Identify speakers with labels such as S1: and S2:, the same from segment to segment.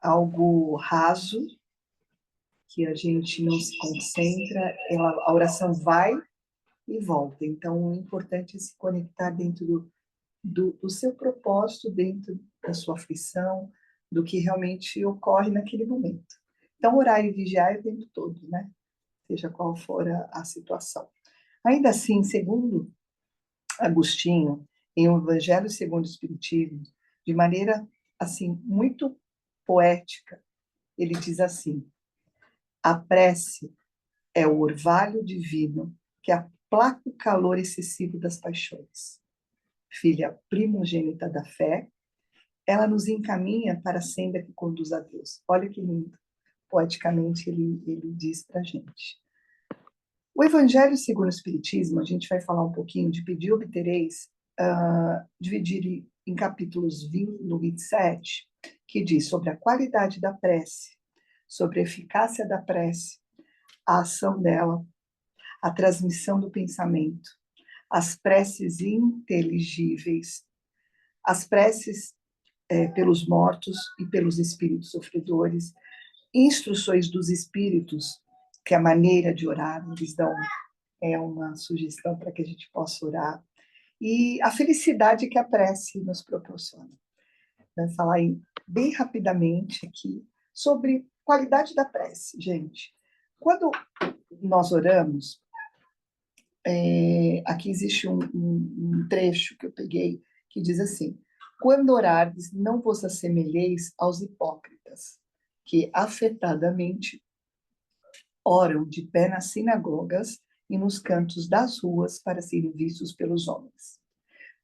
S1: algo raso, que a gente não se concentra, a oração vai e volta. Então, é importante se conectar dentro do seu propósito, dentro da sua aflição, do que realmente ocorre naquele momento. Então, orar e vigiar é o tempo todo, né? Seja qual for a situação. Ainda assim, segundo Agostinho, em O Evangelho segundo o Espiritismo, de maneira assim muito poética, ele diz assim: a prece é o orvalho divino que aplaca o calor excessivo das paixões. Filha primogênita da fé, ela nos encaminha para a senda que conduz a Deus. Olha que lindo. Poeticamente ele diz para a gente. O Evangelho segundo o Espiritismo, a gente vai falar um pouquinho de pedir obtereis, dividir em capítulos 20 no 27, que diz sobre a qualidade da prece, sobre a eficácia da prece, a ação dela, a transmissão do pensamento, as preces inteligíveis, as preces pelos mortos e pelos espíritos sofredores, instruções dos espíritos, que é a maneira de orar, eles dão uma sugestão para que a gente possa orar, e a felicidade que a prece nos proporciona. Vou falar bem rapidamente aqui sobre qualidade da prece, gente. Quando nós oramos, aqui existe um trecho que eu peguei que diz assim: quando orardes, não vos assemelheis aos hipócritas, que afetadamente oram de pé nas sinagogas e nos cantos das ruas para serem vistos pelos homens.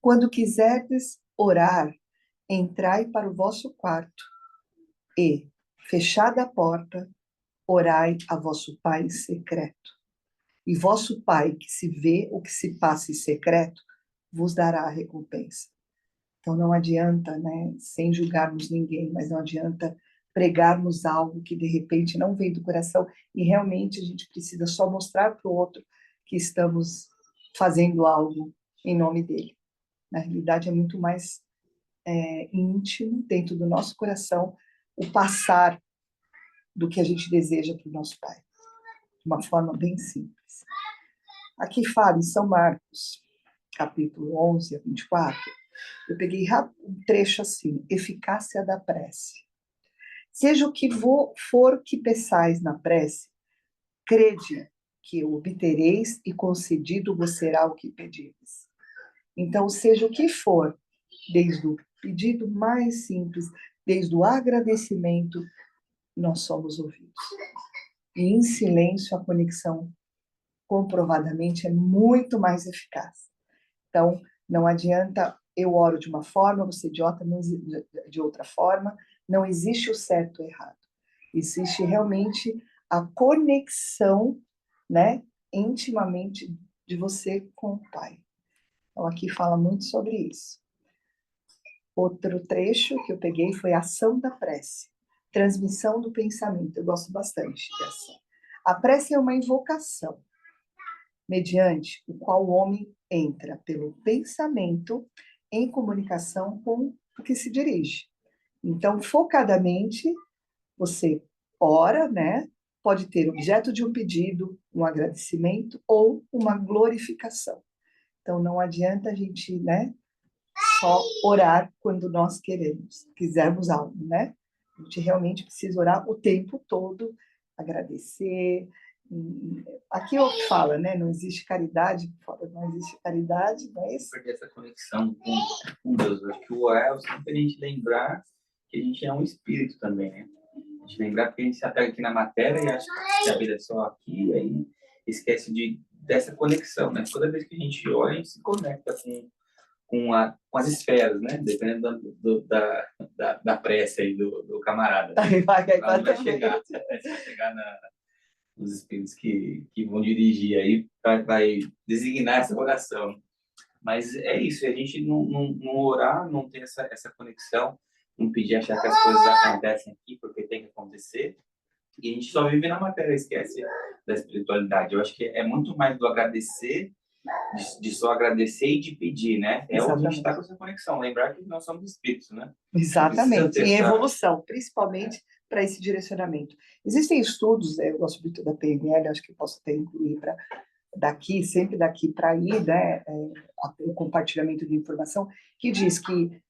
S1: Quando quiserdes orar, entrai para o vosso quarto e, fechada a porta, orai a vosso Pai secreto. E vosso Pai, que se vê o que se passa em secreto, vos dará a recompensa. Então não adianta, né, sem julgarmos ninguém, mas não adianta pregarmos algo que de repente não vem do coração e realmente a gente precisa só mostrar para o outro que estamos fazendo algo em nome dele. Na realidade é muito mais íntimo, dentro do nosso coração, o passar do que a gente deseja para o nosso Pai, de uma forma bem simples. Aqui fala em São Marcos, capítulo 11 a 24, eu peguei um trecho assim: eficácia da prece. Seja o que for que peçais na prece, crede que o obtereis e concedido vos será o que pedires. Então, seja o que for, desde o pedido mais simples, desde o agradecimento, nós somos ouvidos. E em silêncio, a conexão, comprovadamente, é muito mais eficaz. Então, não adianta eu oro de uma forma, você idiota de outra forma. Não existe o certo ou errado. Existe realmente a conexão, né, intimamente de você com o Pai. Então, aqui fala muito sobre isso. Outro trecho que eu peguei foi a ação da prece, transmissão do pensamento. Eu gosto bastante dessa. A prece é uma invocação, mediante o qual o homem entra pelo pensamento em comunicação com o que se dirige. Então, focadamente, você ora, né? Pode ter objeto de um pedido, um agradecimento ou uma glorificação. Então, não adianta a gente, né, só orar quando nós quisermos algo, né? A gente realmente precisa orar o tempo todo, agradecer. Aqui é o que fala, né? Não existe caridade, não existe caridade, não é isso?
S2: Porque essa conexão com Deus, acho que o orar é sempre a gente lembrar que a gente é um espírito também, né? A gente lembrar que a gente se apega aqui na matéria e acha que a vida é só aqui, e aí esquece dessa conexão, né? Toda vez que a gente ora, a gente se conecta com as esferas, né? Dependendo da prece aí do camarada.
S1: Aí vai
S2: vai chegar nos espíritos que vão dirigir aí, vai designar essa oração. Mas é isso, a gente não orar, não ter essa conexão, não pedir, achar que as coisas acontecem aqui porque tem que acontecer, e a gente só vive na matéria, esquece da espiritualidade. Eu acho que é muito mais do agradecer de só agradecer e de pedir, né? É onde a gente está
S1: Exatamente.
S2: com essa conexão. Lembrar que nós somos espíritos, né?
S1: Exatamente,
S2: Precisa ter
S1: em
S2: essa...
S1: evolução, principalmente para esse direcionamento. Existem estudos, eu gosto muito da PNL, acho que posso até incluir para daqui, sempre daqui para aí, né, o compartilhamento de informação, que diz que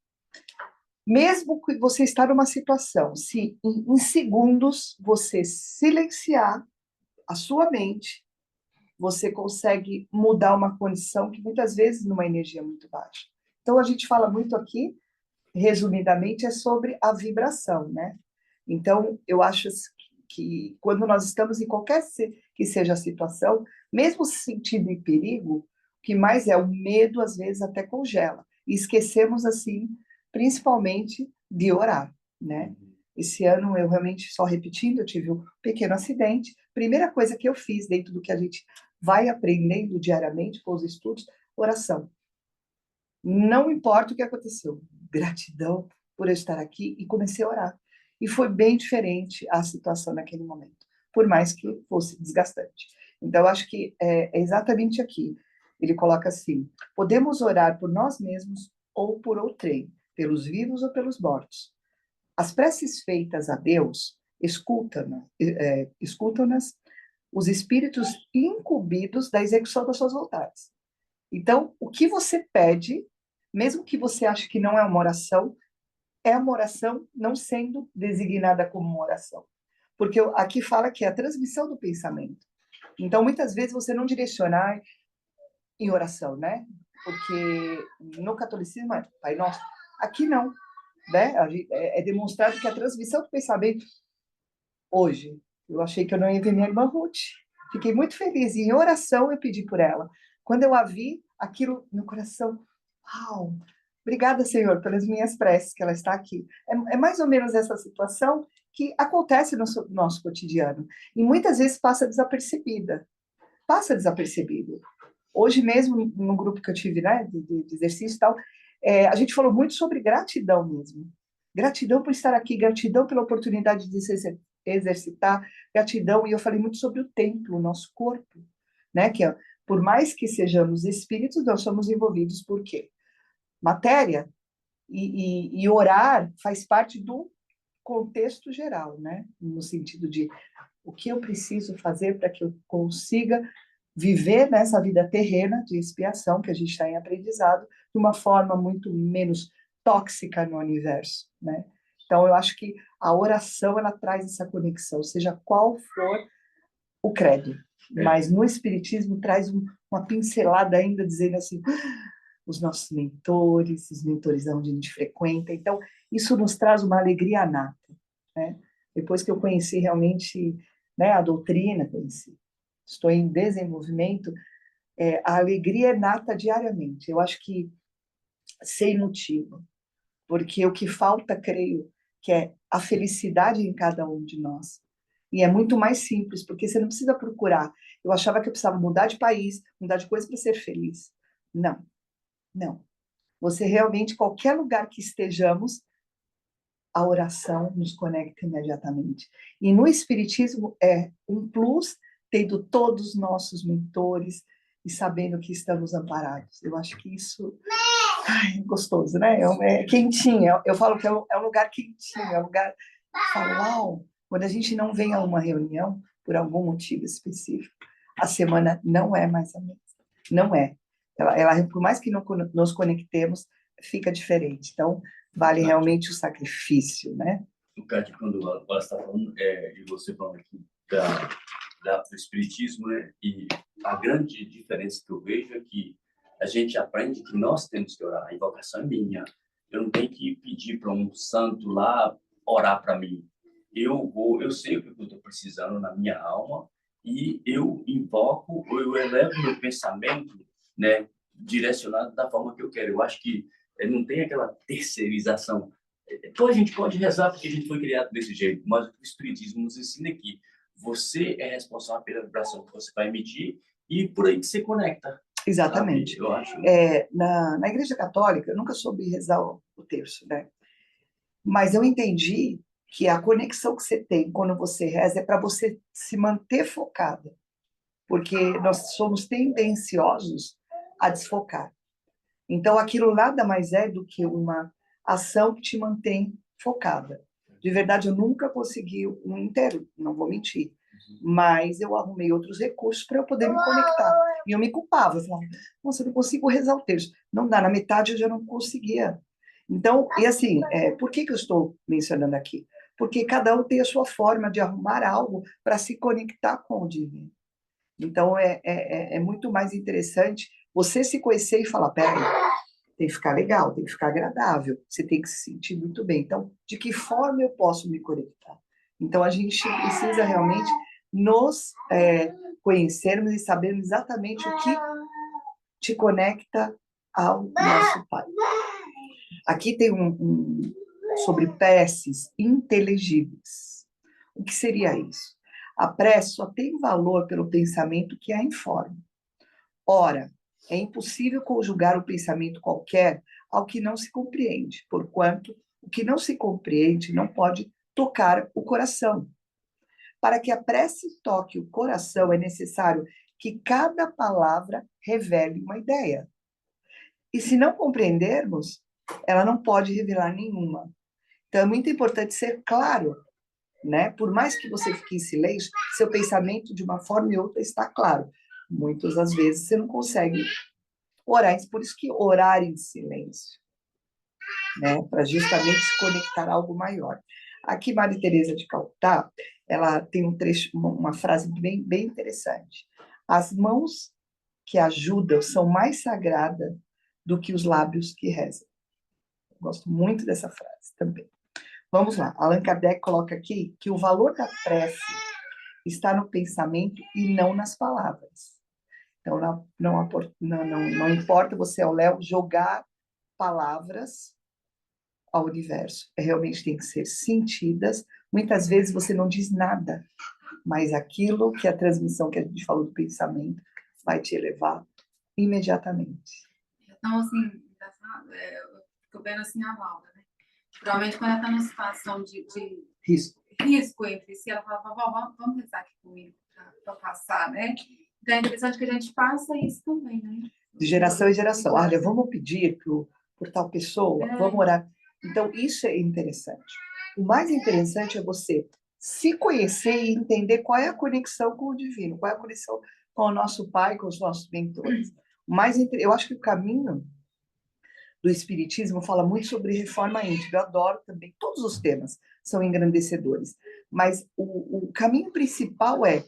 S1: mesmo que você está numa situação, se em segundos você silenciar a sua mente, você consegue mudar uma condição que muitas vezes numa energia muito baixa. Então a gente fala muito aqui, resumidamente, é sobre a vibração, né? Então eu acho que quando nós estamos em qualquer que seja a situação, mesmo se sentindo em perigo, o que mais é o medo às vezes até congela. E esquecemos assim, principalmente de orar, né? Esse ano eu realmente, só repetindo, eu tive um pequeno acidente. Primeira coisa que eu fiz dentro do que a gente vai aprendendo diariamente com os estudos, oração. Não importa o que aconteceu, gratidão por eu estar aqui e comecei a orar. E foi bem diferente a situação naquele momento, por mais que fosse desgastante. Então, eu acho que é exatamente aqui. Ele coloca assim: podemos orar por nós mesmos ou por outrem, pelos vivos ou pelos mortos. As preces feitas a Deus escutam-nas os espíritos incumbidos da execução das suas vontades. Então, o que você pede, mesmo que você ache que não é uma oração não sendo designada como uma oração. Porque aqui fala que é a transmissão do pensamento. Então, muitas vezes você não direcionar em oração, né? Porque no catolicismo é Pai Nosso. Aqui não, né? É demonstrado que a transmissão do pensamento hoje, eu achei que eu não ia ver minha irmã Ruth. Fiquei muito feliz. E em oração eu pedi por ela. Quando eu a vi, aquilo no coração, uau, obrigada, Senhor, pelas minhas preces, que ela está aqui. É mais ou menos essa situação que acontece no nosso cotidiano. E muitas vezes passa desapercebida. Passa desapercebido. Hoje mesmo, no grupo que eu tive, né, de exercício e tal, a gente falou muito sobre gratidão mesmo. Gratidão por estar aqui, gratidão pela oportunidade de se exercitar, gratidão, e eu falei muito sobre o templo, o nosso corpo, né, que por mais que sejamos espíritos, nós somos envolvidos por quê? Matéria, e orar faz parte do contexto geral, né, no sentido de o que eu preciso fazer para que eu consiga viver nessa vida terrena de expiação, que a gente está em aprendizado, de uma forma muito menos tóxica no universo, né? Então, eu acho que a oração, ela traz essa conexão, seja qual for o credo. Mas no Espiritismo traz uma pincelada ainda, dizendo assim, os nossos mentores, os mentores onde a gente frequenta. Então, isso nos traz uma alegria nata, né? Depois que eu conheci realmente, né, a doutrina, estou em desenvolvimento, a alegria é nata diariamente. Eu acho que sem motivo, porque o que falta, creio, que é a felicidade em cada um de nós. E é muito mais simples, porque você não precisa procurar. Eu achava que eu precisava mudar de país, mudar de coisa para ser feliz. Não, não. Você realmente, qualquer lugar que estejamos, a oração nos conecta imediatamente. E no Espiritismo é um plus, tendo todos os nossos mentores e sabendo que estamos amparados. Eu acho que isso é gostoso, né? É quentinho. Eu falo que é um lugar quentinho, é um lugar que fala, uau, quando a gente não vem a uma reunião, por algum motivo específico, a semana não é mais a mesma. Não é. Ela, por mais que não nos conectemos, fica diferente. Então, vale realmente o sacrifício, né?
S3: No caso de quando ela está falando, e você falando aqui do Espiritismo, né? E a grande diferença que eu vejo é que a gente aprende que nós temos que orar. A invocação é minha. Eu não tenho que pedir para um santo lá orar para mim. Eu sei o que eu estou precisando na minha alma e eu invoco, ou eu elevo meu pensamento, né? Direcionado da forma que eu quero. Eu acho que não tem aquela terceirização. Então a gente pode rezar porque a gente foi criado desse jeito, mas o Espiritismo nos ensina que você é responsável pela vibração que você vai emitir e por aí que você conecta.
S1: Exatamente.
S3: Sabe? Eu acho.
S1: Na Igreja Católica, eu nunca soube rezar o terço, né? Mas eu entendi que a conexão que você tem quando você reza é para você se manter focada. Porque nós somos tendenciosos a desfocar. Então, aquilo nada mais é do que uma ação que te mantém focada. De verdade, eu nunca consegui um inteiro, não vou mentir. Mas eu arrumei outros recursos para eu poder me conectar. E eu me culpava. Eu falava, nossa, eu não consigo rezar o terço. Não dá, na metade eu já não conseguia. Então, e assim, por que eu estou mencionando aqui? Porque cada um tem a sua forma de arrumar algo para se conectar com o divino. Então, é muito mais interessante você se conhecer e falar, peraí, tem que ficar legal, tem que ficar agradável, você tem que se sentir muito bem. Então, de que forma eu posso me conectar? Então, a gente precisa realmente nos conhecermos e sabermos exatamente o que te conecta ao nosso Pai. Aqui tem sobre preces inteligíveis. O que seria isso? A prece só tem valor pelo pensamento que a informa. Ora, é impossível conjugar um pensamento qualquer ao que não se compreende, porquanto o que não se compreende não pode tocar o coração. Para que a prece toque o coração, é necessário que cada palavra revele uma ideia. E se não compreendermos, ela não pode revelar nenhuma. Então, é muito importante ser claro, né? Por mais que você fique em silêncio, seu pensamento de uma forma ou outra está claro. Muitas das vezes você não consegue orar, por isso que orar em silêncio, né? Para justamente se conectar a algo maior. Aqui, Maria Teresa de Calcutá, ela tem um trecho, uma frase bem interessante. As mãos que ajudam são mais sagradas do que os lábios que rezam. Eu gosto muito dessa frase também. Vamos lá, Allan Kardec coloca aqui que o valor da prece está no pensamento e não nas palavras. Então, não importa você, ao Léo, jogar palavras ao universo. Realmente tem que ser sentidas. Muitas vezes você não diz nada, mas aquilo que a transmissão que a gente falou do pensamento vai te elevar imediatamente.
S4: Então, assim, eu fico vendo assim a Laura, né? Provavelmente quando ela está numa situação de risco entre si, ela fala, vovó, vamos rezar aqui comigo para passar, né? Então é interessante que a gente faça isso também, né?
S1: De geração em geração. Olha, vamos pedir por tal pessoa, vamos orar. Então, isso é interessante. O mais interessante é você se conhecer e entender qual é a conexão com o divino, qual é a conexão com o nosso Pai, com os nossos mentores. Eu acho que o caminho do Espiritismo fala muito sobre reforma íntima. Eu adoro também, todos os temas são engrandecedores. Mas o caminho principal é,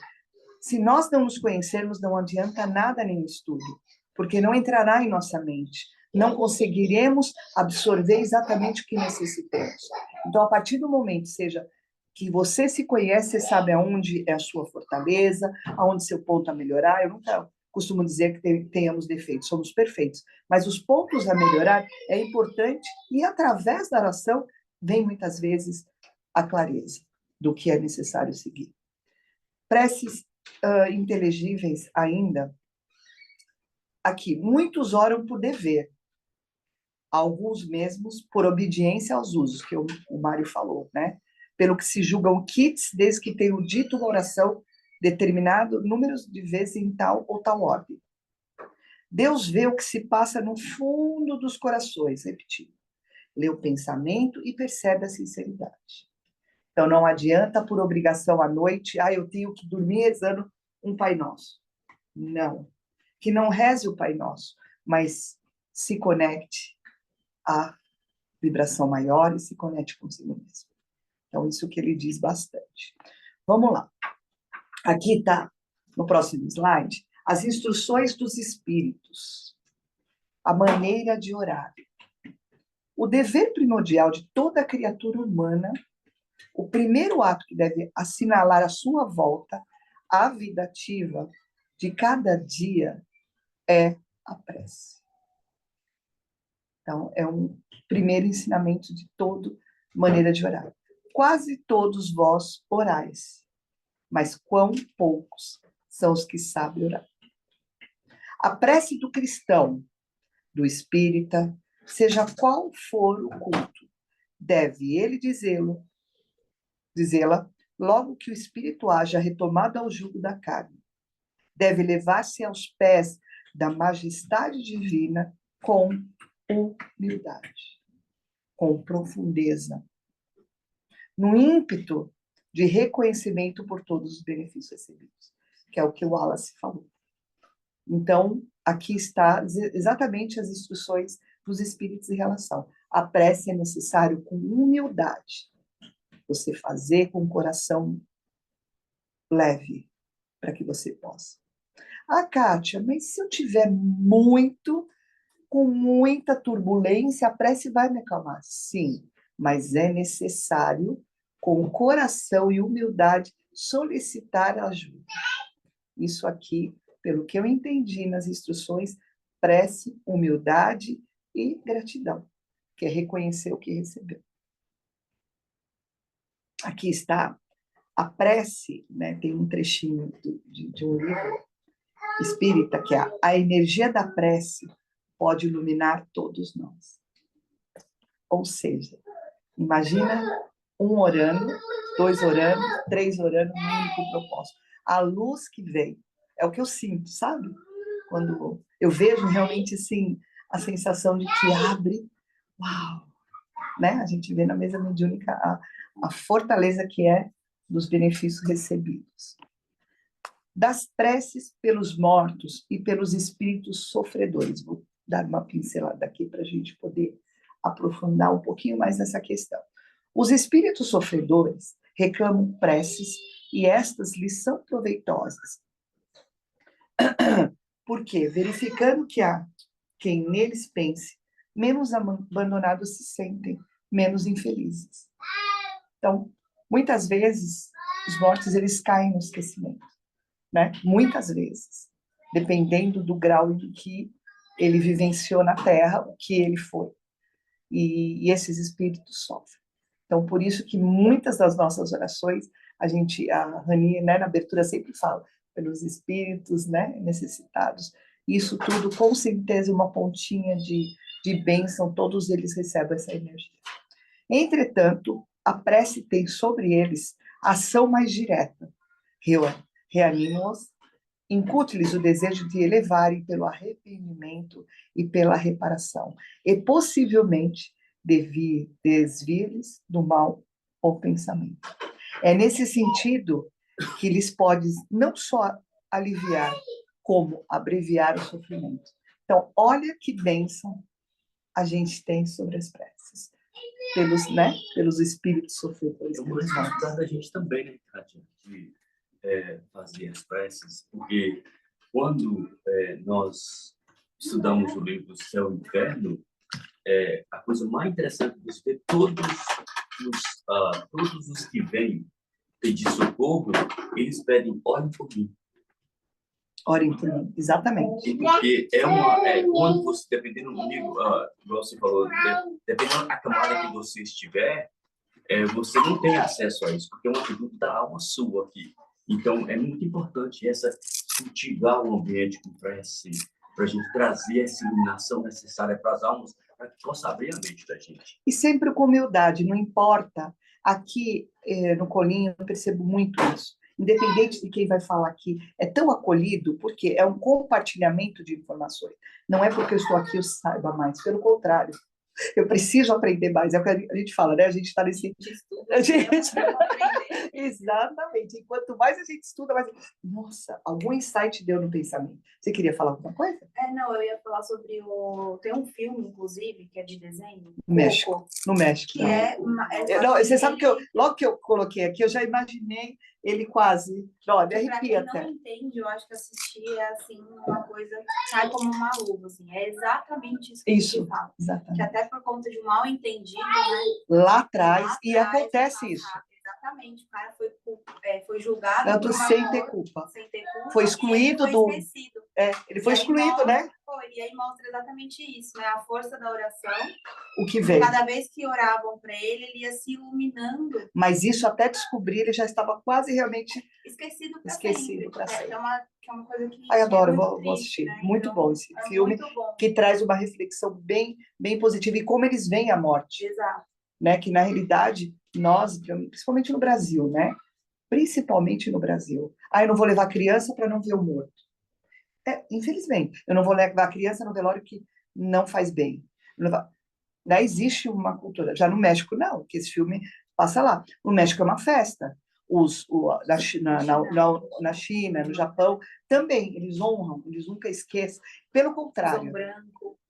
S1: se nós não nos conhecermos, não adianta nada nenhum estudo, porque não entrará em nossa mente. Não conseguiremos absorver exatamente o que necessitamos. Então, a partir do momento, seja que você se conhece, você sabe aonde é a sua fortaleza, aonde seu ponto a melhorar. Eu nunca costumo dizer que tenhamos defeitos, somos perfeitos. Mas os pontos a melhorar é importante e, através da oração, vem muitas vezes a clareza do que é necessário seguir. Preces inteligíveis ainda. Aqui, muitos oram por dever, alguns mesmos por obediência aos usos, que o Mário falou, né? Pelo que se julgam quites, desde que tenham dito uma oração determinado número de vezes em tal ou tal ordem. Deus vê o que se passa no fundo dos corações, repetindo. Lê o pensamento e percebe a sinceridade. Então, não adianta por obrigação à noite, eu tenho que dormir rezando um Pai Nosso. Não. Que não reze o Pai Nosso, mas se conecte à vibração maior e se conecte consigo mesmo. Então, isso que ele diz bastante. Vamos lá. Aqui está, no próximo slide, as instruções dos espíritos. A maneira de orar. O dever primordial de toda criatura humana, o primeiro ato que deve assinalar a sua volta à vida ativa de cada dia é a prece. Então, é um primeiro ensinamento de toda maneira de orar. Quase todos vós orais, mas quão poucos são os que sabem orar. A prece do cristão, do espírita, seja qual for o culto, deve ele dizê-la logo que o espírito haja retomado ao jugo da carne. Deve levar-se aos pés da majestade divina com humildade, com profundeza, no ímpeto de reconhecimento por todos os benefícios recebidos, que é o que o Wallace falou. Então, aqui está exatamente as instruções dos espíritos em relação. A prece é necessário com humildade, você fazer com o coração leve, para que você possa. Ah, Kátia, mas se eu tiver com muita turbulência, a prece vai me acalmar. Sim, mas é necessário, com o coração e humildade, solicitar ajuda. Isso aqui, pelo que eu entendi nas instruções, prece, humildade e gratidão, que é reconhecer o que recebeu. Aqui está a prece, né? Tem um trechinho de um livro espírita, que é a energia da prece pode iluminar todos nós. Ou seja, imagina um orando, 2 orando, 3 orando, um único propósito. A luz que vem, é o que eu sinto, sabe? Quando eu vejo realmente, assim, a sensação de que abre, uau! Né? A gente vê na mesa mediúnica a fortaleza que é dos benefícios recebidos. Das preces pelos mortos e pelos espíritos sofredores. Vou dar uma pincelada aqui para a gente poder aprofundar um pouquinho mais nessa questão. Os espíritos sofredores reclamam preces e estas lhes são proveitosas. Porque, verificando que há quem neles pense, menos abandonados se sentem, menos infelizes. Então, muitas vezes, os mortos eles caem no esquecimento, né? Muitas vezes, dependendo do grau em que ele vivenciou na Terra, o que ele foi. E esses espíritos sofrem. Então, por isso que muitas das nossas orações, a Rani, né, na abertura sempre fala, pelos espíritos, né, necessitados. Isso tudo, com certeza, uma pontinha de bênção, todos eles recebem essa energia. Entretanto, a prece tem sobre eles ação mais direta. Reanima-os, incute-lhes o desejo de elevarem pelo arrependimento e pela reparação, e possivelmente desvir-lhes do mal ou pensamento. É nesse sentido que lhes pode não só aliviar, como abreviar o sofrimento. Então, olha que bênção a gente tem sobre as preces. Pelos espíritos sofredores.
S3: É uma responsabilidade da gente também, né, Kátia, de fazer as preces, porque quando nós estudamos o livro Céu e Inferno, a coisa mais interessante é ver todos os que vêm pedir socorro, eles pedem, orem por mim.
S1: Orem por mim, exatamente.
S3: Porque quando você, dependendo do nível, igual você falou, dependendo da camada que você estiver, você não tem acesso a isso, porque é uma atitude da alma sua aqui. Então, é muito importante cultivar o ambiente com prece, para a gente trazer essa iluminação necessária para as almas, para que possa abrir a mente da gente.
S1: E sempre com humildade, não importa. Aqui, no Colinho, eu percebo muito isso. Independente de quem vai falar aqui, é tão acolhido, porque é um compartilhamento de informações. Não é porque eu estou aqui eu saiba mais, pelo contrário. Eu preciso aprender mais. É o que a gente fala, né? A gente está nesse... Exatamente. E quanto mais a gente estuda, mais... Nossa, algum insight deu no pensamento. Você queria falar alguma coisa?
S5: Não, eu ia falar sobre tem um filme, inclusive, que é de desenho.
S1: No México. No México.
S5: Que
S1: não, você sabe que logo que eu coloquei aqui, eu já imaginei ele quase... Olha, arrepia até.
S5: Pra quem não entende, eu acho que assistir é assim, uma coisa que sai como uma luva, assim. É exatamente isso que a gente fala.
S1: Exatamente.
S5: Que até por conta de um mal entendido, né?
S1: Lá atrás, e acontece isso.
S5: Exatamente, o cara foi julgado
S1: tanto sem ter culpa.
S5: Sem ter culpa.
S1: Foi excluído do...
S5: Esquecido.
S1: Ele foi excluído, né?
S5: E aí mostra exatamente isso, né? A força da oração.
S1: O que veio.
S5: Cada vez que oravam para ele, ele ia se iluminando.
S1: Mas isso até descobrir, ele já estava quase realmente...
S5: Esquecido
S1: para sempre.
S5: Que é uma coisa que...
S1: Ai, adoro, vou assistir. Né? Muito bom esse filme,
S5: bom.
S1: Que traz uma reflexão bem positiva. E como eles veem a morte.
S5: Exato.
S1: Né? Que, na realidade, nós, principalmente no Brasil, né? Principalmente no Brasil. Eu não vou levar criança para não ver o morto. Infelizmente. Eu não vou levar a criança no velório que não faz bem. Né? Existe uma cultura. Já no México, não, que esse filme passa lá. No México é uma festa. Na China, no Japão, também, eles honram, eles nunca esquecem. Pelo contrário.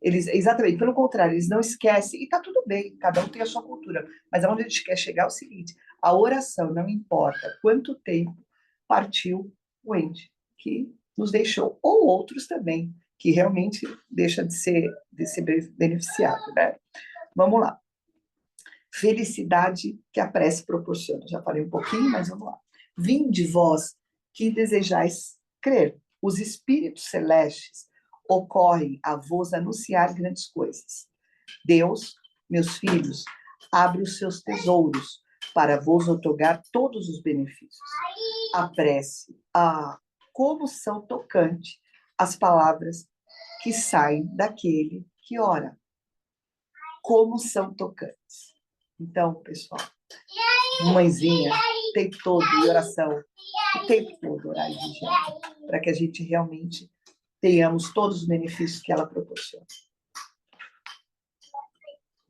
S1: Exatamente, pelo contrário, eles não esquecem. E está tudo bem, cada um tem a sua cultura. Mas aonde a gente quer chegar é o seguinte: a oração, não importa quanto tempo partiu o ente que nos deixou, ou outros também, que realmente deixa de ser beneficiado, né? Vamos lá. Felicidade que a prece proporciona. Já falei um pouquinho, mas vamos lá. Vinde vós que desejais crer. Os espíritos celestes ocorrem a vos anunciar grandes coisas. Deus, meus filhos, abre os seus tesouros para vos otorgar todos os benefícios. A prece, como são tocantes as palavras que saem daquele que ora. Como são tocantes. Então, pessoal, mãezinha, o tempo todo em oração, o tempo todo orar e vigiar, para que a gente realmente tenhamos todos os benefícios que ela proporciona.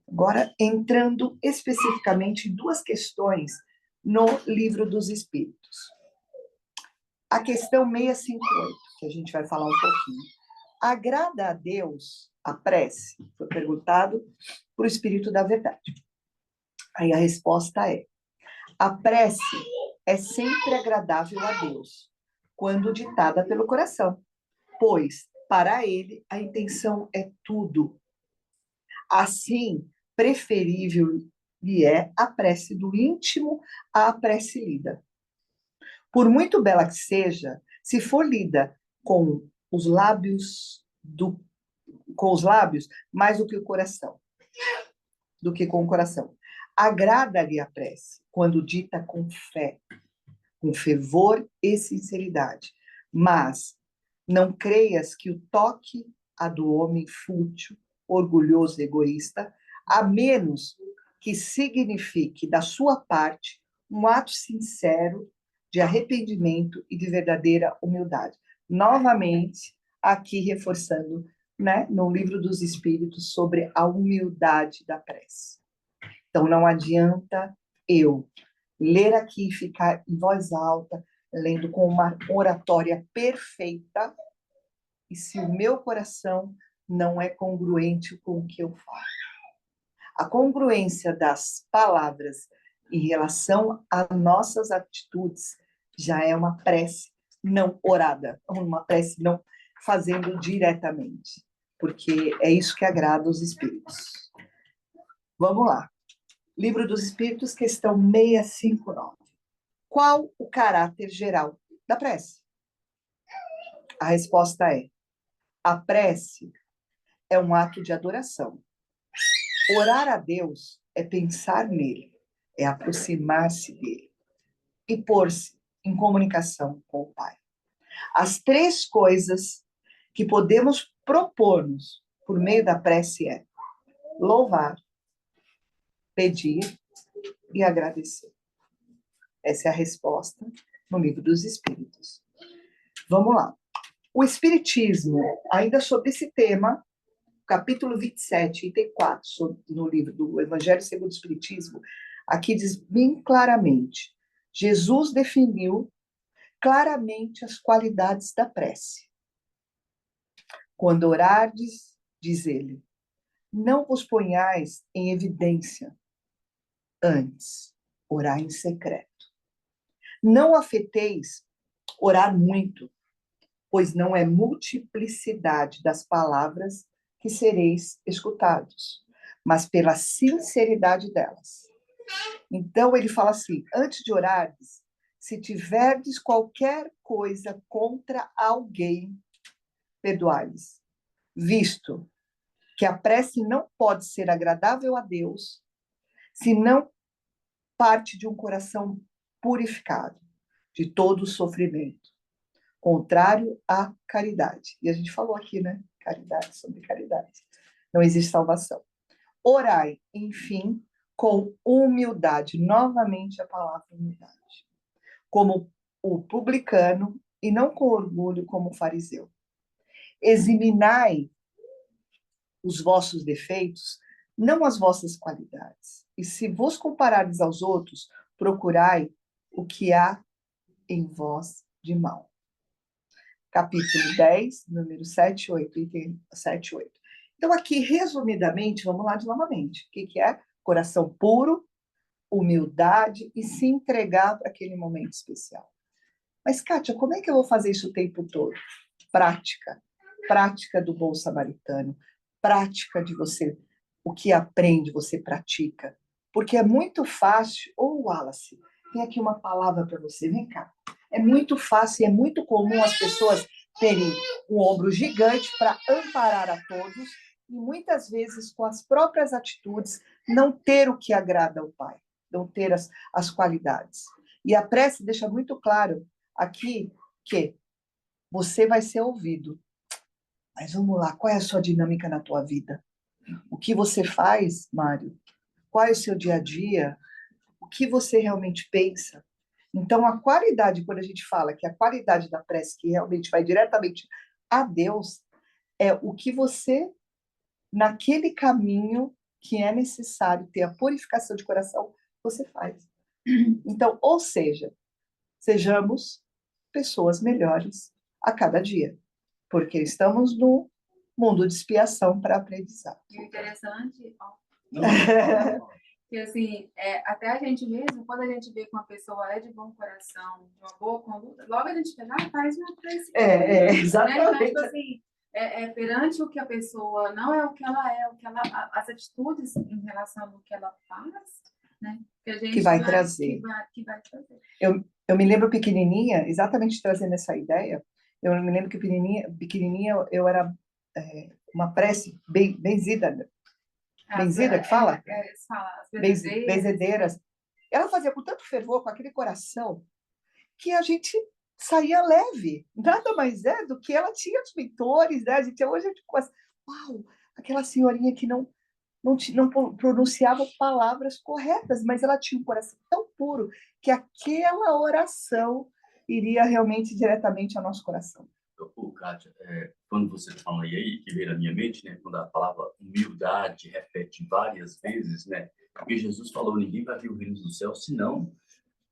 S1: Agora, entrando especificamente em duas questões no Livro dos Espíritos. A questão 658, que a gente vai falar um pouquinho. Agrada a Deus a prece? Foi perguntado para o Espírito da Verdade. Aí a resposta é: a prece é sempre agradável a Deus, quando ditada pelo coração, pois, para ele, a intenção é tudo. Assim, preferível lhe é a prece do íntimo à prece lida. Por muito bela que seja, se for lida com os lábios, mais do que o coração, do que com o coração. Agrada-lhe a prece, quando dita com fé, com fervor e sinceridade. Mas não creias que o toque a do homem fútil, orgulhoso e egoísta, a menos que signifique da sua parte um ato sincero de arrependimento e de verdadeira humildade. Novamente, aqui reforçando, né, no Livro dos Espíritos, sobre a humildade da prece. Então, não adianta eu ler aqui e ficar em voz alta, lendo com uma oratória perfeita, e se o meu coração não é congruente com o que eu falo. A congruência das palavras em relação às nossas atitudes já é uma prece não orada, uma prece não fazendo diretamente, porque é isso que agrada os espíritos. Vamos lá. Livro dos Espíritos, questão 659. Qual o caráter geral da prece? A resposta é: a prece é um ato de adoração. Orar a Deus é pensar nele, é aproximar-se dele e pôr-se em comunicação com o Pai. As três coisas que podemos propor-nos por meio da prece é louvar, pedir e agradecer. Essa é a resposta no Livro dos Espíritos. Vamos lá. O Espiritismo, ainda sobre esse tema, capítulo 27, item 4, no livro do Evangelho segundo o Espiritismo, aqui diz bem claramente: Jesus definiu claramente as qualidades da prece. Quando orardes, diz ele, não vos ponhais em evidência, antes, orai em secreto. Não afeteis orar muito, pois não é multiplicidade das palavras que sereis escutados, mas pela sinceridade delas. Então ele fala assim: antes de orardes, se tiverdes qualquer coisa contra alguém, perdoai-lhes, visto que a prece não pode ser agradável a Deus se não parte de um coração purificado de todo o sofrimento, contrário à caridade. E a gente falou aqui, né? Caridade, sobre caridade. Não existe salvação. Orai, enfim, com humildade. Novamente a palavra humildade. Como o publicano e não com orgulho como o fariseu. Examinai os vossos defeitos, não as vossas qualidades. E se vos comparares aos outros, procurai o que há em vós de mal. Capítulo 10, número 7, 8, item 7, 8. Então, aqui, resumidamente, vamos lá de novamente. O que é? Coração puro, humildade e se entregar para aquele momento especial. Mas, Kátia, como é que eu vou fazer isso o tempo todo? Prática. Prática do bom samaritano. Prática de você, o que aprende, você pratica. Porque é muito fácil... Wallace, tem aqui uma palavra para você, vem cá. É muito fácil e é muito comum as pessoas terem um ombro gigante para amparar a todos e muitas vezes com as próprias atitudes não ter o que agrada ao Pai, não ter as qualidades. E a prece deixa muito claro aqui que você vai ser ouvido. Mas vamos lá, qual é a sua dinâmica na tua vida? O que você faz, Mário? Qual é o seu dia a dia? O que você realmente pensa? Então, a qualidade, quando a gente fala que a qualidade da prece, que realmente vai diretamente a Deus, é o que você, naquele caminho que é necessário ter a purificação de coração, você faz. Então, ou seja, sejamos pessoas melhores a cada dia, porque estamos no mundo de expiação para aprendizado.
S4: E o interessante, ó,
S3: Não.
S4: que assim, até a gente mesmo, quando a gente vê que uma pessoa é de bom coração, de uma boa conduta, logo a gente faz uma prece.
S1: Exatamente.
S4: Né? Então, tipo assim, perante o que a pessoa não é o que ela é, as atitudes em relação ao que ela faz, né? Que a gente
S1: que vai trazer.
S4: Que vai trazer.
S1: Eu me lembro pequenininha, exatamente trazendo essa ideia, eu me lembro que pequenininha eu era uma prece benzida. Benzida que fala?
S4: Fala,
S1: benzedeiras. Ela fazia com tanto fervor, com aquele coração, que a gente saía leve. Nada mais é do que ela tinha os mentores, né? Hoje a gente quase... Uau! Aquela senhorinha que não pronunciava palavras corretas, mas ela tinha um coração tão puro que aquela oração iria realmente diretamente ao nosso coração.
S3: Kátia, quando você fala aí, que veio na minha mente, né, quando a palavra humildade repete várias vezes, né, porque Jesus falou, ninguém vai ver o reino do céu senão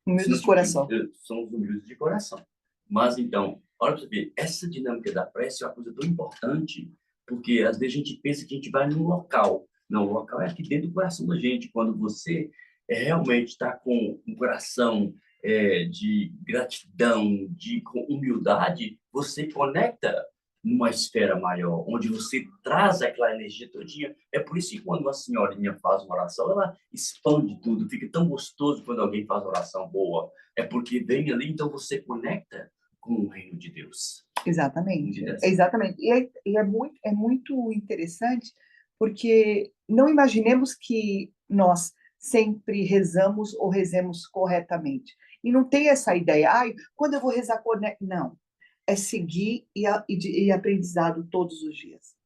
S1: humildes de coração.
S3: São os humildes de coração. Mas então, olha para você ver, essa dinâmica da prece é uma coisa tão importante, porque às vezes a gente pensa que a gente vai num local. Não, o local é aqui dentro do coração da gente. Quando você realmente está com um coração de gratidão, com humildade, você conecta numa esfera maior, onde você traz aquela energia todinha. É por isso que quando uma senhorinha faz uma oração, ela expande tudo, fica tão gostoso quando alguém faz oração boa. É porque vem ali, então você conecta com o reino de Deus.
S1: Exatamente. Exatamente. E é muito interessante, porque não imaginemos que nós sempre rezamos ou rezemos corretamente. E não tem essa ideia, quando eu vou rezar corretamente. Não. É seguir e aprendizado todos os dias.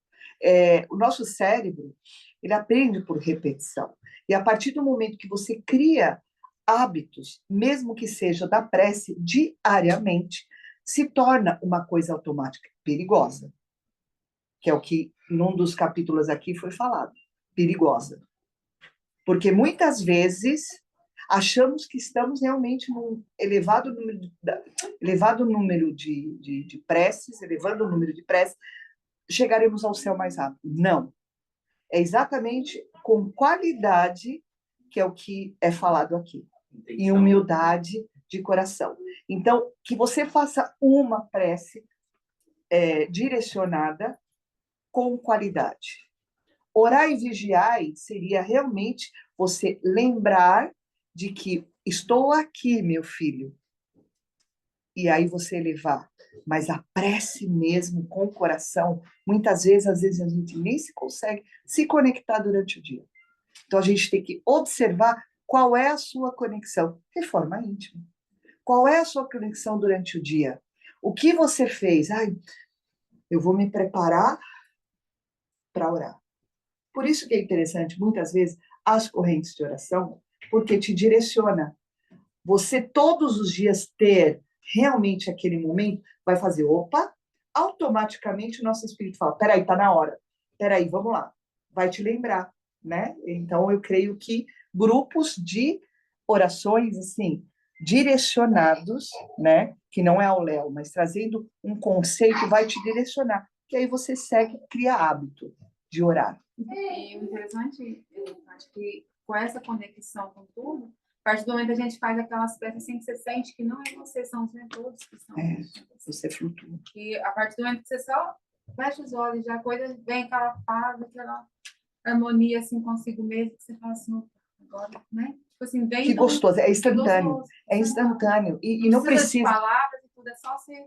S1: O nosso cérebro, ele aprende por repetição. E a partir do momento que você cria hábitos, mesmo que seja da prece diariamente, se torna uma coisa automática, perigosa. Que é o que, num dos capítulos aqui, foi falado. Perigosa. Porque muitas vezes achamos que estamos realmente num elevado número de preces, elevando o número de preces, chegaremos ao céu mais rápido. Não. É exatamente com qualidade, que é o que é falado aqui. E humildade de coração. Então, que você faça uma prece direcionada com qualidade. Orar e vigiar seria realmente você lembrar de que estou aqui, meu filho. E aí você elevar. Mas a prece mesmo, com o coração, muitas vezes, às vezes a gente nem se consegue se conectar durante o dia. Então a gente tem que observar qual é a sua conexão. Reforma íntima. Qual é a sua conexão durante o dia? O que você fez? Eu vou me preparar para orar. Por isso que é interessante, muitas vezes, as correntes de oração, porque te direciona. Você, todos os dias, ter realmente aquele momento, vai fazer, opa, automaticamente o nosso espírito fala, peraí, tá na hora, peraí, vamos lá, vai te lembrar, né? Então, eu creio que grupos de orações, assim, direcionados, né? Que não é ao léu, mas trazendo um conceito, vai te direcionar, que aí você segue, cria hábito de orar.
S4: E o interessante, eu acho que com essa conexão com tudo, a partir do momento que a gente faz aquelas peças assim que você sente que não é você, são os mentores que são.
S1: Você flutua.
S4: E a partir do momento que você só fecha os olhos, já a coisa vem aquela paz, aquela harmonia assim consigo mesmo, que você fala assim, agora, né? Tipo assim, vem
S1: que gostoso, é instantâneo.
S4: gostoso,
S1: é instantâneo. E não precisa.
S4: De palavras e tudo, é só você.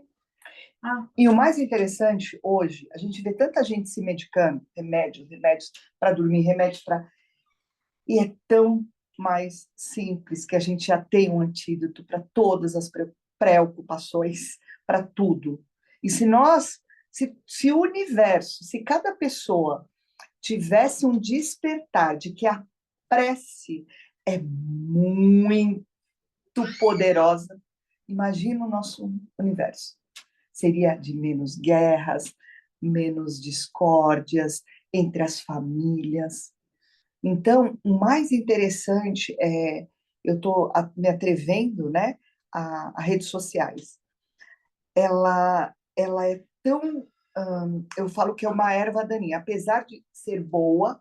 S1: E o mais interessante hoje, a gente vê tanta gente se medicando, remédios para dormir, remédios para. E é tão mais simples que a gente já tem um antídoto para todas as preocupações, para tudo. E se nós, se o universo, se cada pessoa tivesse um despertar de que a prece é muito poderosa, imagina o nosso universo. Seria de menos guerras, menos discórdias entre as famílias. Então, o mais interessante é, eu estou me atrevendo, né, a redes sociais. Ela é tão, eu falo que é uma erva daninha, apesar de ser boa,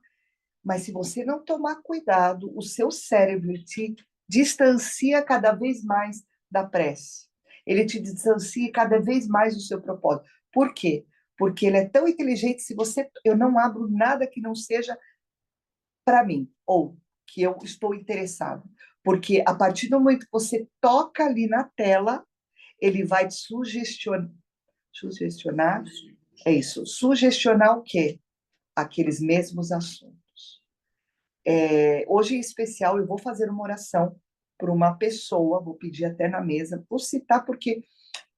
S1: mas se você não tomar cuidado, o seu cérebro te distancia cada vez mais da prece. Ele te distancia cada vez mais do seu propósito. Por quê? Porque ele é tão inteligente, eu não abro nada que não seja para mim, ou que eu estou interessado. Porque a partir do momento que você toca ali na tela, ele vai te sugestionar, é isso, sugestionar o quê? Aqueles mesmos assuntos. Hoje, em especial, eu vou fazer uma oração para uma pessoa, vou pedir até na mesa, vou citar porque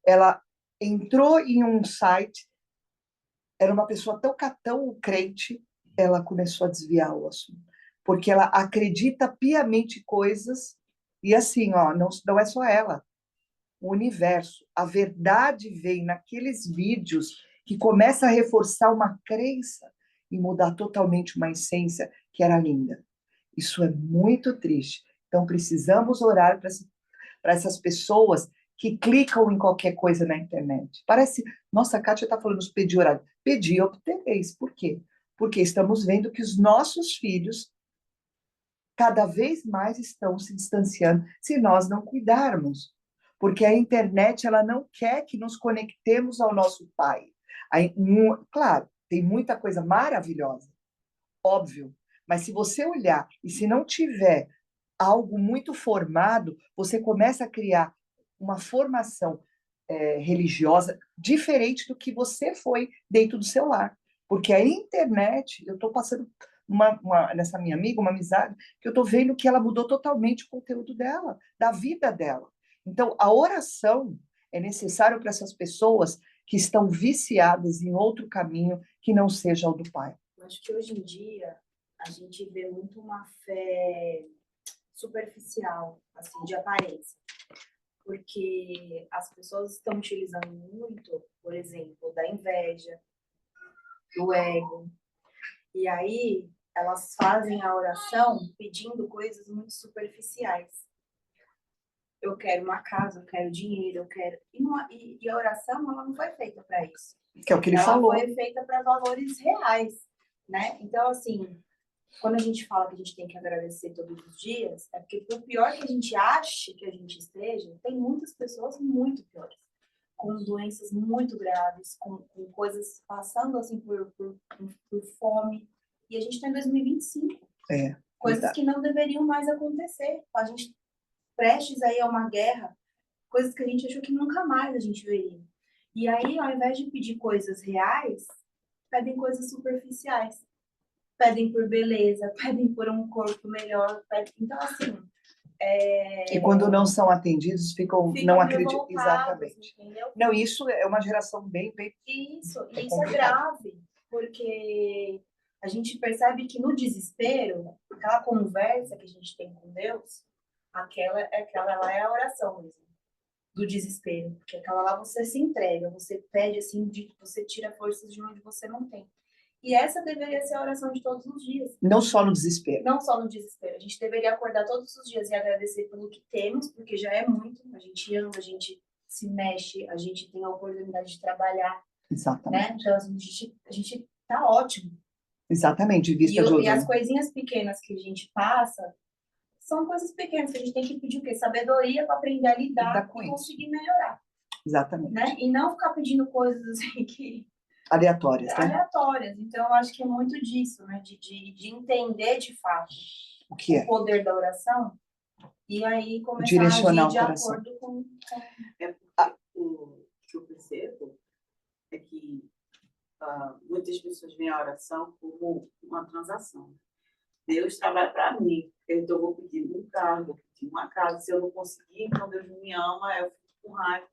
S1: ela entrou em um site, era uma pessoa tão crente, ela começou a desviar o assunto, porque ela acredita piamente em coisas, e assim, ó, não é só ela, o universo, a verdade vem naqueles vídeos que começa a reforçar uma crença e mudar totalmente uma essência que era linda. Isso é muito triste. Então, precisamos orar para essas pessoas que clicam em qualquer coisa na internet. Parece, nossa, a Kátia está falando de pedir orar. Pedir, obtereis. Por quê? Porque estamos vendo que os nossos filhos cada vez mais estão se distanciando se nós não cuidarmos. Porque a internet ela não quer que nos conectemos ao nosso Pai. Claro, tem muita coisa maravilhosa, óbvio, mas se você olhar e se não tiver algo muito formado, você começa a criar uma formação religiosa diferente do que você foi dentro do seu lar. Porque a internet, eu estou passando nessa minha amiga, uma amizade, que eu estou vendo que ela mudou totalmente o conteúdo dela, da vida dela. Então, a oração é necessária para essas pessoas que estão viciadas em outro caminho que não seja o do Pai.
S5: Eu acho que hoje em dia a gente vê muito uma fé superficial, assim, de aparência. Porque as pessoas estão utilizando muito, por exemplo, da inveja, do ego. E aí elas fazem a oração pedindo coisas muito superficiais. Eu quero uma casa, eu quero dinheiro, eu quero... E a oração, ela não foi feita para isso.
S1: Que é o que ele falou.
S5: Ela foi feita para valores reais, né? Então, assim, quando a gente fala que a gente tem que agradecer todos os dias, é porque por pior que a gente ache que a gente esteja, tem muitas pessoas muito piores, com doenças muito graves, com coisas passando assim por fome. E a gente está em 2025. Coisas verdade. Que não deveriam mais acontecer. A gente prestes aí a uma guerra, coisas que a gente achou que nunca mais a gente veria. E aí, ao invés de pedir coisas reais, pedem coisas superficiais. Pedem por beleza, pedem por um corpo melhor. Então, assim...
S1: E quando não são atendidos, ficam não acreditam. Exatamente. Entendeu? Não, isso é uma geração bem...
S5: Isso é grave, porque a gente percebe que no desespero, aquela conversa que a gente tem com Deus, aquela é a oração mesmo. do desespero. Porque aquela lá você se entrega, você pede assim, você tira forças de onde você não tem. E essa deveria ser a oração de todos os dias.
S1: Não só no desespero.
S5: Não só no desespero. A gente deveria acordar todos os dias e agradecer pelo que temos, porque já é muito. A gente anda, a gente se mexe, a gente tem a oportunidade de trabalhar.
S1: Exatamente.
S5: Né? Então, a gente tá ótimo.
S1: Exatamente, de vista de
S5: E as coisinhas pequenas que a gente passa são coisas pequenas que a gente tem que pedir o quê? Sabedoria para aprender a lidar e conseguir melhorar.
S1: Exatamente.
S5: Né? E não ficar pedindo coisas assim que...
S1: aleatórias, né?
S5: Aleatórias. Então, eu acho que é muito disso, né? De entender, de fato,
S1: o que é?
S5: O poder da oração e aí começar
S1: direcionar
S5: a agir
S1: o
S5: de
S1: coração.
S5: acordo com...
S6: É porque o que eu percebo é que muitas pessoas veem a oração como uma transação. Deus trabalha para mim, então eu vou pedir um carro, vou pedir uma casa. Se eu não conseguir, então Deus não me ama, eu fico com raiva.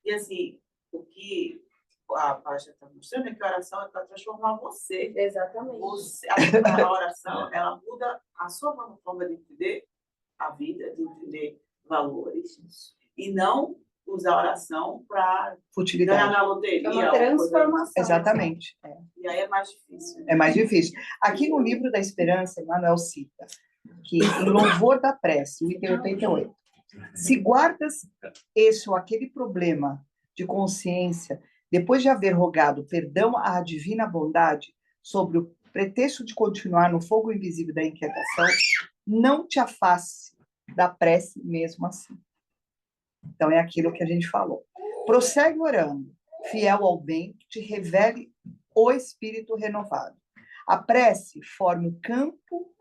S6: E assim, o que a página está mostrando é que a oração é para transformar você.
S5: Exatamente.
S6: A oração, ela muda a sua forma de entender a vida, de entender valores, e não usar a oração para ganhar na loteria.
S5: É uma transformação.
S1: Exatamente.
S6: É. E aí é mais difícil.
S1: É mais difícil. Aqui no livro da Esperança, Emmanuel cita que em louvor da prece, o item 88, se guardas esse ou aquele problema de consciência, depois de haver rogado perdão à divina bondade, sobre o pretexto de continuar no fogo invisível da inquietação, não te afaste da prece mesmo assim. Então, é aquilo que a gente falou. Prossegue orando, fiel ao bem, que te revele o espírito renovado. A prece forma o campo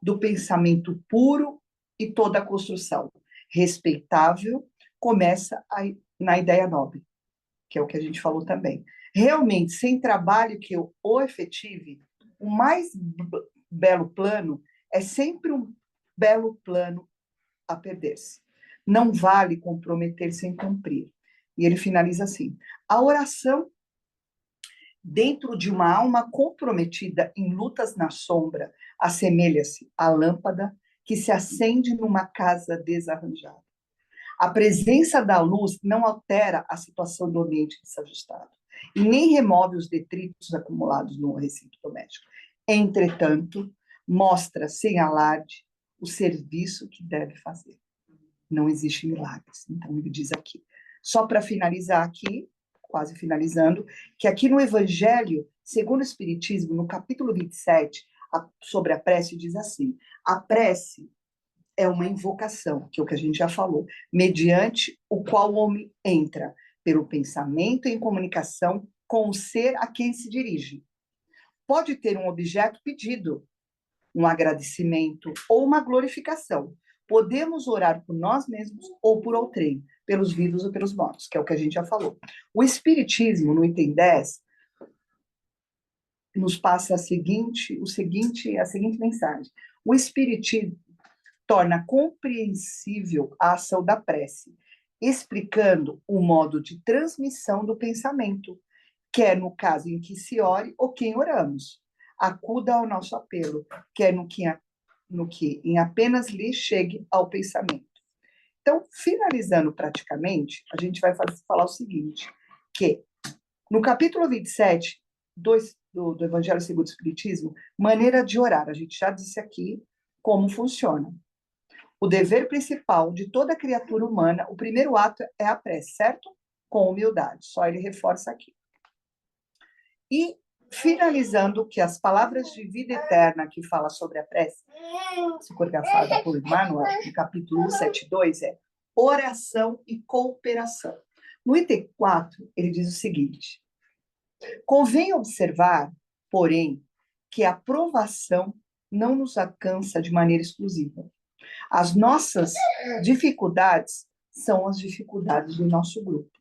S1: do pensamento puro e toda a construção respeitável começa na ideia nobre, que é o que a gente falou também. Realmente, sem trabalho que o efetive, o mais belo plano é sempre um belo plano a perder-se. Não vale comprometer sem cumprir. E ele finaliza assim: a oração, dentro de uma alma comprometida em lutas na sombra, assemelha-se à lâmpada que se acende numa casa desarranjada. A presença da luz não altera a situação do ambiente desajustado e nem remove os detritos acumulados no recinto doméstico. Entretanto, mostra sem alarde o serviço que deve fazer. Não existe milagres. Então, ele diz aqui. Só para finalizar aqui, quase finalizando, que aqui no Evangelho, segundo o Espiritismo, no capítulo 27, sobre a prece, diz assim: a prece é uma invocação, que é o que a gente já falou, mediante o qual o homem entra pelo pensamento em comunicação com o ser a quem se dirige. Pode ter um objeto pedido, um agradecimento ou uma glorificação. Podemos orar por nós mesmos ou por outrem, pelos vivos ou pelos mortos, que é o que a gente já falou. O Espiritismo, no item 10, nos passa a seguinte mensagem. O Espiritismo torna compreensível a ação da prece, explicando o modo de transmissão do pensamento, quer no caso em que se ore ou quem oramos. Acuda ao nosso apelo, quer no que em apenas lhe chegue ao pensamento. Então, finalizando praticamente, a gente vai falar o seguinte, que no capítulo 27 do Evangelho segundo o Espiritismo, maneira de orar, a gente já disse aqui como funciona. O dever principal de toda criatura humana, o primeiro ato é a prece, certo? Com humildade, só ele reforça aqui. E finalizando que as palavras de vida eterna que fala sobre a prece, psicografada por Emmanuel, no capítulo 172, é oração e cooperação. No item 4, ele diz o seguinte: convém observar, porém, que a provação não nos alcança de maneira exclusiva. As nossas dificuldades são as dificuldades do nosso grupo.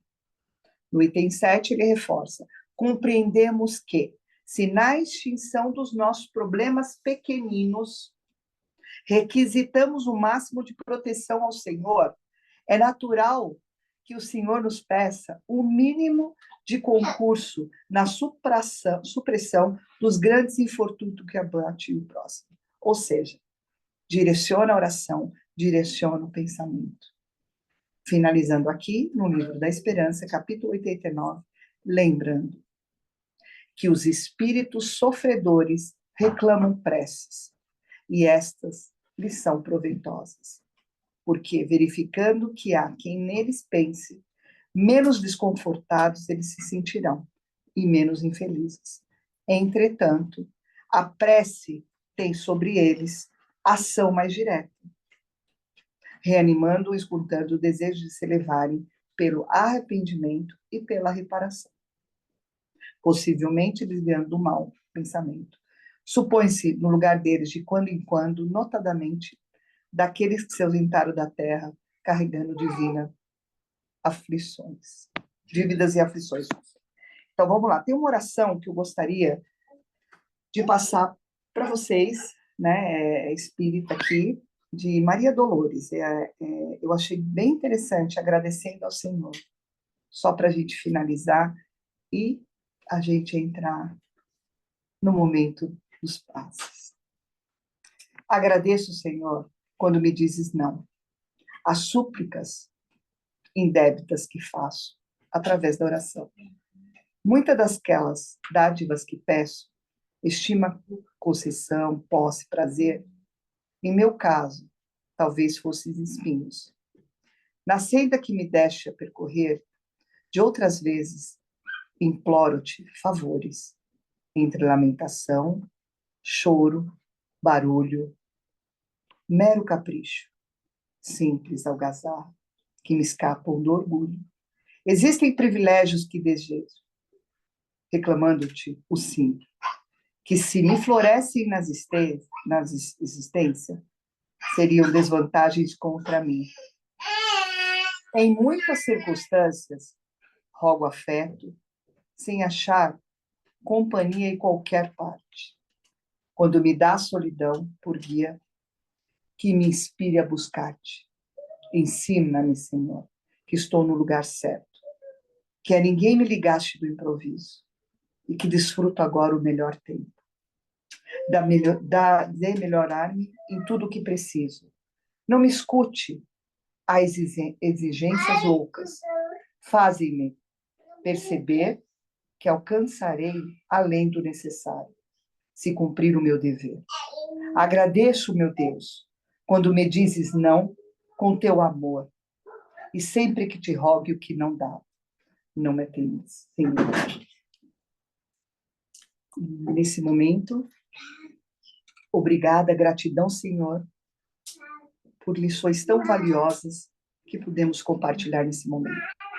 S1: No item 7, ele reforça: compreendemos que, se na extinção dos nossos problemas pequeninos requisitamos o máximo de proteção ao Senhor, é natural que o Senhor nos peça o mínimo de concurso na supressão dos grandes infortúnios que abatem o próximo. Ou seja, direciona a oração, direciona o pensamento. Finalizando aqui, no livro da Esperança, capítulo 89, lembrando que os espíritos sofredores reclamam preces, e estas lhes são proveitosas, porque, verificando que há quem neles pense, menos desconfortados eles se sentirão, e menos infelizes. Entretanto, a prece tem sobre eles ação mais direta, reanimando ou escutando o desejo de se elevarem pelo arrependimento e pela reparação, possivelmente desviando do mau pensamento. Supõe-se no lugar deles, de quando em quando, notadamente, daqueles que se ausentaram da terra, carregando dívidas e aflições. Então, vamos lá. Tem uma oração que eu gostaria de passar para vocês, né, espírita aqui, de Maria Dolores. Eu achei bem interessante, agradecendo ao Senhor, só para a gente finalizar e a gente entrar no momento dos passos. Agradeço, Senhor, quando me dizes não, as súplicas indébitas que faço através da oração. Muitas daquelas dádivas que peço, estima, concessão, posse, prazer, em meu caso, talvez fossem espinhos. Na senda que me deste a percorrer, de outras vezes, imploro-te favores, entre lamentação, choro, barulho, mero capricho, simples algazarra, que me escapam do orgulho. Existem privilégios que desejo, reclamando-te o sim, que se me florescem na existência, seriam desvantagens contra mim. Em muitas circunstâncias, rogo afeto, sem achar companhia em qualquer parte. Quando me dá solidão por guia, que me inspire a buscar-te. Ensina-me, Senhor, que estou no lugar certo, que a ninguém me ligaste do improviso, e que desfruto agora o melhor tempo. De melhorar-me em tudo o que preciso. Não me escute a exigências loucas. Fazem-me perceber que alcançarei além do necessário, se cumprir o meu dever. Agradeço, meu Deus, quando me dizes não com teu amor, e sempre que te rogue o que não dá, não me temes, Senhor. Nesse momento, obrigada, gratidão, Senhor, por lições tão valiosas que pudemos compartilhar nesse momento.